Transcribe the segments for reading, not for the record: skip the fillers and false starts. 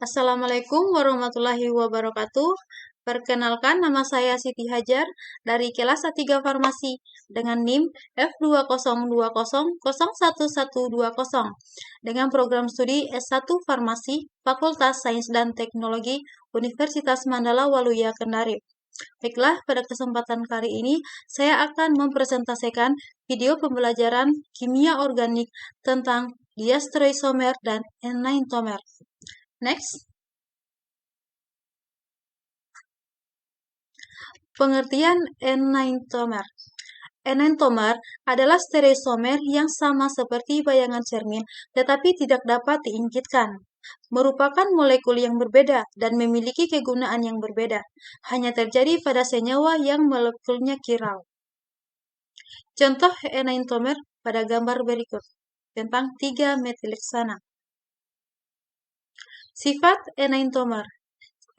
Assalamualaikum warahmatullahi wabarakatuh. Perkenalkan, nama saya Siti Hajar dari kelas A3 Farmasi dengan NIM F2020011120 dengan program studi S1 Farmasi Fakultas Sains dan Teknologi Universitas Mandala Waluya Kendari. Baiklah, pada kesempatan kali ini saya akan mempresentasikan video pembelajaran kimia organik tentang diastereoisomer dan enantiomer. Next. Pengertian enantiomer. Enantiomer adalah stereoisomer yang sama seperti bayangan cermin, tetapi tidak dapat diinginkan. Merupakan molekul yang berbeda dan memiliki kegunaan yang berbeda. Hanya terjadi pada senyawa yang molekulnya chiral. Contoh enantiomer pada gambar berikut tentang 3-metilheksana. Sifat enantiomer.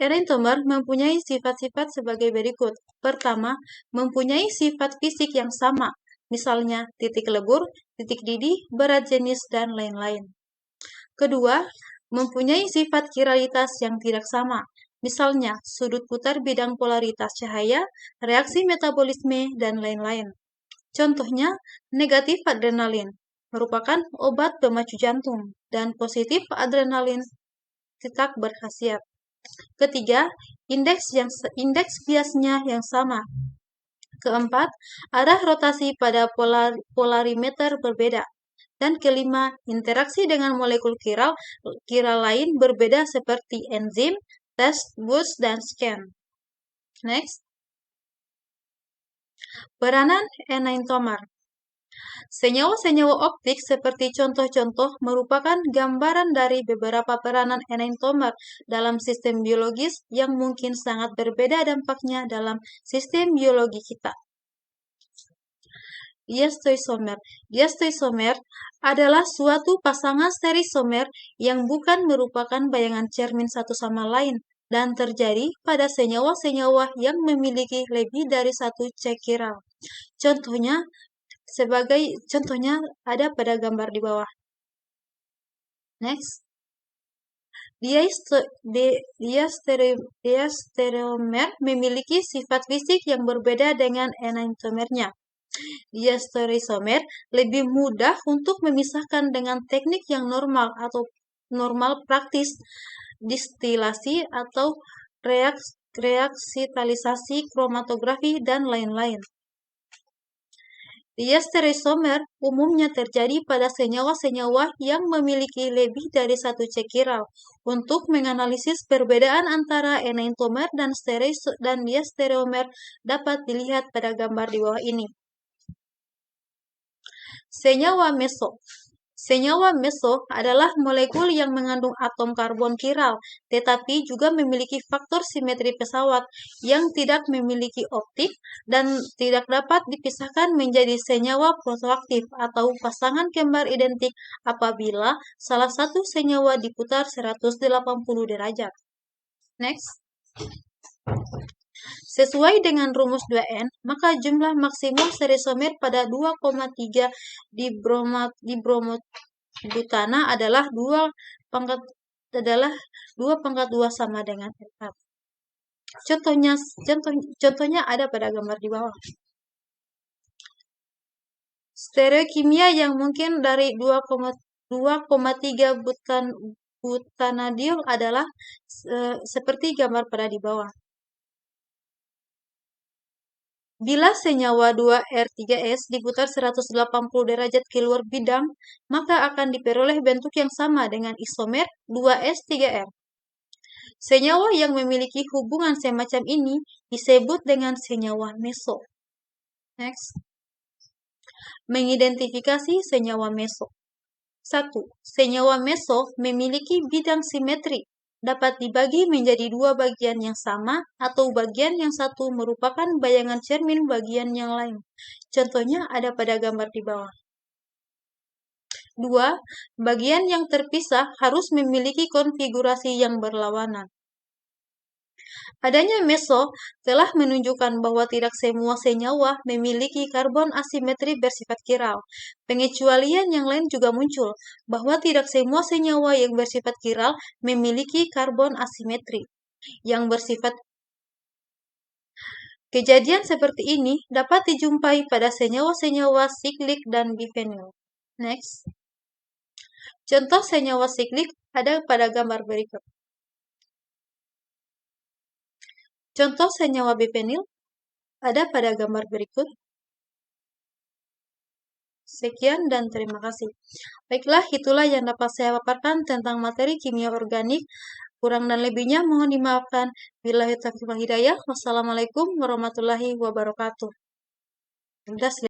Enantiomer mempunyai sifat-sifat sebagai berikut. Pertama, mempunyai sifat fisik yang sama, misalnya titik lebur, titik didih, berat jenis, dan lain-lain. Kedua, mempunyai sifat chiralitas yang tidak sama, misalnya sudut putar bidang polaritas cahaya, reaksi metabolisme, dan lain-lain. Contohnya, negatif adrenalin merupakan obat pemacu jantung, dan positif adrenalin tidak berkhasiat. Ketiga, indeks biasnya yang sama. Keempat, arah rotasi pada polarimeter berbeda. Dan kelima, interaksi dengan molekul chiral lain berbeda seperti enzim, test, boost, dan scan. Next. Peranan enantiomer. Senyawa-senyawa optik seperti contoh-contoh merupakan gambaran dari beberapa peranan enantiomer dalam sistem biologis yang mungkin sangat berbeda dampaknya dalam sistem biologi kita. Diastereoisomer. Diastereoisomer adalah suatu pasangan stereoisomer yang bukan merupakan bayangan cermin satu sama lain dan terjadi pada senyawa-senyawa yang memiliki lebih dari satu C chiral. Contohnya ada pada gambar di bawah. Next. Diastereomer memiliki sifat fisik yang berbeda dengan enantiomernya. Diastereoisomer lebih mudah untuk memisahkan dengan teknik yang normal atau normal praktis, distilasi atau reaksitalisasi, kromatografi, dan lain-lain. Diastereoisomer umumnya terjadi pada senyawa-senyawa yang memiliki lebih dari satu C chiral. Untuk menganalisis perbedaan antara enantiomer dan diastereomer dapat dilihat pada gambar di bawah ini. Senyawa meso. Senyawa meso adalah molekul yang mengandung atom karbon chiral, tetapi juga memiliki faktor simetri pesawat yang tidak memiliki optik dan tidak dapat dipisahkan menjadi senyawa fotoaktif atau pasangan kembar identik apabila salah satu senyawa diputar 180 derajat. Next. Sesuai dengan rumus 2N, maka jumlah maksimum stereoisomer pada 2,3 dibromobutana adalah 2/2 sama dengan 4. Contohnya ada pada gambar di bawah. Stereokimia yang mungkin dari 2,3 butanadiol adalah seperti gambar pada di bawah. Bila senyawa 2R3S diputar 180 derajat keluar bidang, maka akan diperoleh bentuk yang sama dengan isomer 2S3R. Senyawa yang memiliki hubungan semacam ini disebut dengan senyawa meso. Next. Mengidentifikasi senyawa meso. 1. Senyawa meso memiliki bidang simetri. Dapat dibagi menjadi dua bagian yang sama atau bagian yang satu merupakan bayangan cermin bagian yang lain. Contohnya ada pada gambar di bawah. 2. Bagian yang terpisah harus memiliki konfigurasi yang berlawanan. Adanya meso telah menunjukkan bahwa tidak semua senyawa memiliki karbon asimetri bersifat kiral. Pengecualian yang lain juga muncul, bahwa tidak semua senyawa yang bersifat kiral memiliki karbon asimetri yang bersifat. Kejadian seperti ini dapat dijumpai pada senyawa-senyawa siklik dan bifenil. Next. Contoh senyawa siklik ada pada gambar berikut. Contoh senyawa bifenil ada pada gambar berikut. Sekian dan terima kasih. Baiklah, itulah yang dapat saya paparkan tentang materi kimia organik. Kurang dan lebihnya mohon dimaafkan. Billahi taufiq wal hidayah. Wassalamualaikum warahmatullahi wabarakatuh.